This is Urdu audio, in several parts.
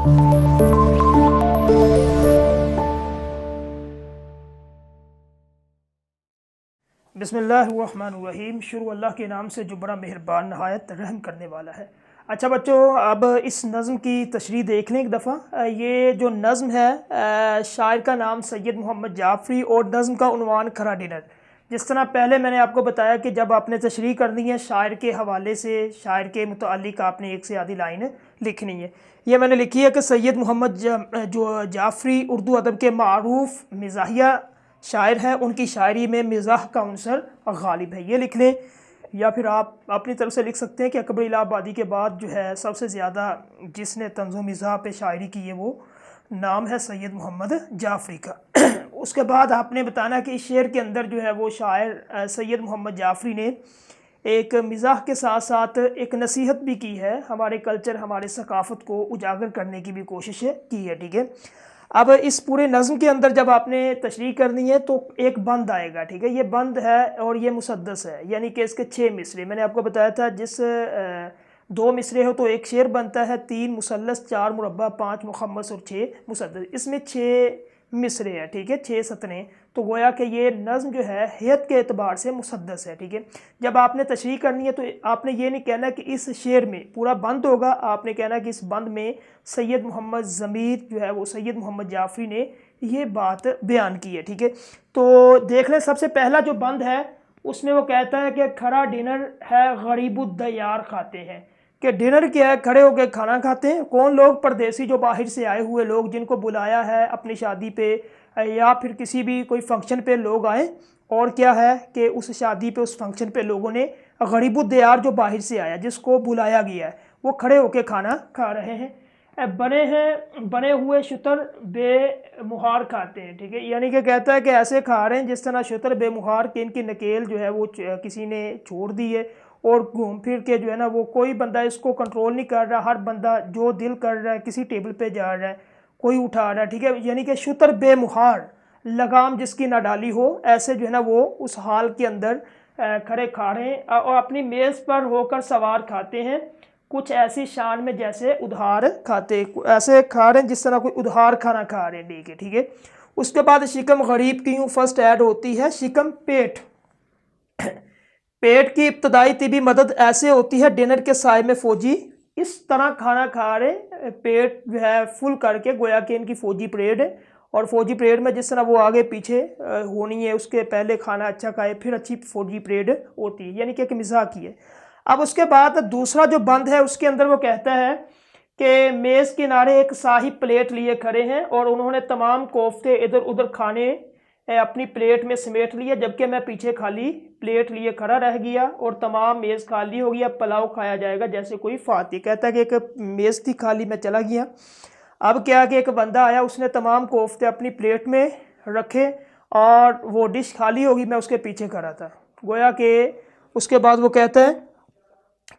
بسم اللہ الرحمن الرحیم، شروع اللہ کے نام سے جو بڑا مہربان نہایت رحم کرنے والا ہے۔ اچھا بچوں، اب اس نظم کی تشریح دیکھ لیں ایک دفعہ۔ یہ جو نظم ہے، شاعر کا نام سید محمد جعفری اور نظم کا عنوان کھرا ڈنر۔ جس طرح پہلے میں نے آپ کو بتایا کہ جب آپ نے تشریح کرنی ہے شاعر کے حوالے سے، شاعر کے متعلق آپ نے ایک سے آدھی لائن لکھنی ہے۔ یہ میں نے لکھی ہے کہ سید محمد جو جعفری اردو ادب کے معروف مزاحیہ شاعر ہے، ان کی شاعری میں مزاح کا عنصر غالب ہے، یہ لکھ لیں۔ یا پھر آپ اپنی طرف سے لکھ سکتے ہیں کہ اکبر الہ آبادی کے بعد جو ہے سب سے زیادہ جس نے طنز و مزاح پہ شاعری کی ہے وہ نام ہے سید محمد جعفری کا۔ اس کے بعد آپ نے بتانا کہ اس شعر کے اندر جو ہے وہ شاعر سید محمد جعفری نے ایک مزاح کے ساتھ ساتھ ایک نصیحت بھی کی ہے، ہمارے کلچر ہمارے ثقافت کو اجاگر کرنے کی بھی کوشش کی ہے، ٹھیک ہے۔ اب اس پورے نظم کے اندر جب آپ نے تشریح کرنی ہے تو ایک بند آئے گا، ٹھیک ہے۔ یہ بند ہے اور یہ مسدس ہے، یعنی کہ اس کے 6 مصرے میں نے آپ کو بتایا تھا، جس 2 مصرے ہو تو ایک شعر بنتا ہے، 3 مثلث 4 مربع 5 مخمس اور 6 مسدس، اس میں 6 مصرے ہیں، ٹھیک ہے، 6 سطریں۔ تو گویا کہ یہ نظم جو ہے ہیت کے اعتبار سے مسدس ہے، ٹھیک ہے۔ جب آپ نے تشریح کرنی ہے تو آپ نے یہ نہیں کہنا کہ اس شعر میں پورا بند ہوگا، آپ نے کہنا کہ اس بند میں سید محمد ضمیر جو ہے وہ سید محمد جعفری نے یہ بات بیان کی ہے، ٹھیک ہے۔ تو دیکھ لیں، سب سے پہلا جو بند ہے اس میں وہ کہتا ہے کہ کھڑا ڈنر ہے غریب الدیار کھاتے ہیں، کہ ڈنر کیا ہے، کھڑے ہو کے کھانا کھاتے ہیں۔ کون لوگ؟ پردیسی، جو باہر سے آئے ہوئے لوگ، جن کو بلایا ہے اپنی شادی پہ یا پھر کسی بھی کوئی فنکشن پہ لوگ آئیں، اور کیا ہے کہ اس شادی پہ اس فنکشن پہ لوگوں نے غریب الدیار جو باہر سے آیا جس کو بلایا گیا ہے وہ کھڑے ہو کے کھانا کھا رہے ہیں۔ بنے ہوئے شتر بے مہار کھاتے ہیں، ٹھیک ہے، یعنی کہ کہتا ہے کہ ایسے کھا رہے ہیں جس طرح شتر بے مہار، کہ ان کی نکیل جو ہے وہ کسی نے چھوڑ دی ہے اور گھوم پھر کے جو ہے نا وہ کوئی بندہ اس کو کنٹرول نہیں کر رہا، ہر بندہ جو دل کر رہا ہے کسی ٹیبل پہ جا رہا ہے، کوئی اٹھا رہا ہے، ٹھیک ہے، یعنی کہ شتر بے مہار، لگام جس کی نہ ڈالی ہو، ایسے جو ہے نا وہ اس حال کے اندر کھڑے کھا رہے ہیں اور اپنی میز پر ہو کر سوار کھاتے ہیں، کچھ ایسی شان میں جیسے ادھار کھاتے، ایسے کھا رہے ہیں جس طرح کوئی ادھار کھانا کھا رہے ہیں، ٹھیک ہے۔ اس کے بعد شکم غریب کی یوں فرسٹ ایڈ ہوتی ہے، شکم پیٹ، پیٹ کی ابتدائی طبی مدد ایسے ہوتی ہے، ڈنر کے سائے میں فوجی اس طرح کھانا کھا رہے، پیٹ جو ہے فل کر کے، گویا کہ ان کی فوجی پریڈ ہے، اور فوجی پریڈ میں جس طرح وہ آگے پیچھے ہونی ہے، اس کے پہلے کھانا اچھا کھائے پھر اچھی فوجی پریڈ ہوتی ہے، یعنی کہ ایک مزاح کی ہے۔ اب اس کے بعد دوسرا جو بند ہے اس کے اندر وہ کہتا ہے کہ میز کنارے ایک صاحب پلیٹ لیے کھڑے ہیں اور انہوں نے تمام کوفتے ادھر ادھر کھانے اپنی پلیٹ میں سمیٹ لیے، جبکہ میں پیچھے خالی پلیٹ لیے کھڑا رہ گیا اور تمام میز خالی ہو گیا، پلاؤ کھایا جائے گا جیسے کوئی فاتح۔ کہتا ہے کہ ایک میز تھی خالی، میں چلا گیا، اب کیا کہ ایک بندہ آیا، اس نے تمام کوفتے اپنی پلیٹ میں رکھے اور وہ ڈش خالی ہوگی، میں اس کے پیچھے کھڑا تھا، گویا کہ اس کے بعد وہ کہتا ہے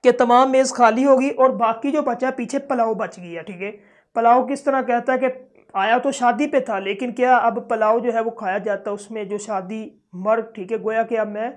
کہ تمام میز خالی ہوگی اور باقی جو بچا پیچھے پلاؤ بچ گیا، ٹھیک ہے۔ پلاؤ کس طرح؟ کہتا ہے کہ آیا تو شادی پہ تھا لیکن کیا اب پلاؤ جو ہے وہ کھایا جاتا ہے، اس میں جو شادی مرگ، ٹھیک ہے، گویا کہ اب میں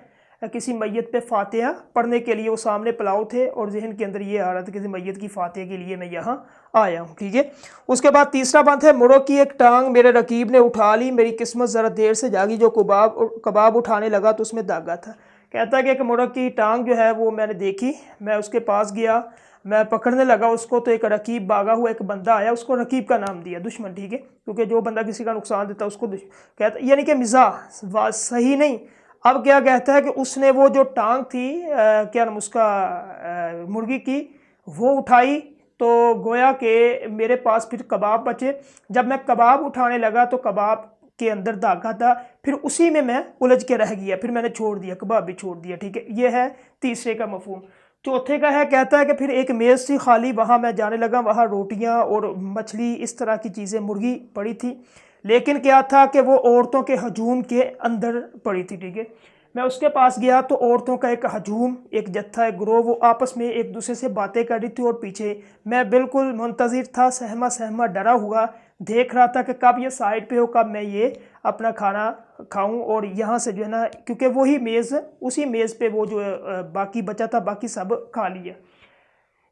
کسی میت پہ فاتحہ پڑھنے کے لیے، وہ سامنے پلاؤ تھے اور ذہن کے اندر یہ آ رہا تھا کہ کسی میت کی فاتحہ کے لیے میں یہاں آیا ہوں، ٹھیک ہے۔ اس کے بعد تیسرا بند ہے، مڑو کی ایک ٹانگ میرے رقیب نے اٹھا لی، میری قسمت ذرا دیر سے جاگی، جو کباب اٹھانے لگا تو اس میں داغا تھا۔ کہتا ہے کہ ایک مڑو کی ٹانگ جو ہے وہ میں نے دیکھی، میں اس کے پاس گیا، میں پکڑنے لگا اس کو تو ایک رقیب بھاگا ہوا ایک بندہ آیا، اس کو رقیب کا نام دیا، دشمن، ٹھیک ہے، کیونکہ جو بندہ کسی کا نقصان دیتا ہے اس کو کہتا، یعنی کہ مزاح صحیح نہیں۔ اب کیا کہتا ہے کہ اس نے وہ جو ٹانگ تھی کیا نام اس کا مرغی کی، وہ اٹھائی تو گویا کہ میرے پاس پھر کباب بچے، جب میں کباب اٹھانے لگا تو کباب کے اندر دھاگا تھا، پھر اسی میں الجھ کے رہ گیا، پھر میں نے چھوڑ دیا، کباب بھی چھوڑ دیا، ٹھیک ہے۔ یہ ہے تیسرے کا مفہوم۔ چوتھے کا ہے، کہتا ہے کہ پھر ایک میز تھی خالی، وہاں میں جانے لگا، وہاں روٹیاں اور مچھلی اس طرح کی چیزیں مرغی پڑی تھی، لیکن کیا تھا کہ وہ عورتوں کے ہجوم کے اندر پڑی تھی، ٹھیک ہے۔ میں اس کے پاس گیا تو عورتوں کا ایک ہجوم، ایک جتھا، ایک گروہ، وہ آپس میں ایک دوسرے سے باتیں کر رہی تھی اور پیچھے میں بالکل منتظر تھا، سہما سہما ڈرا ہوا دیکھ رہا تھا کہ کب یہ سائڈ پہ ہو، کب میں یہ اپنا کھانا کھاؤں اور یہاں سے جو ہے نا، کیونکہ وہی میز، اسی میز پہ وہ جو باقی بچا تھا، باقی سب کھا لیا۔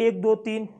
1 2 3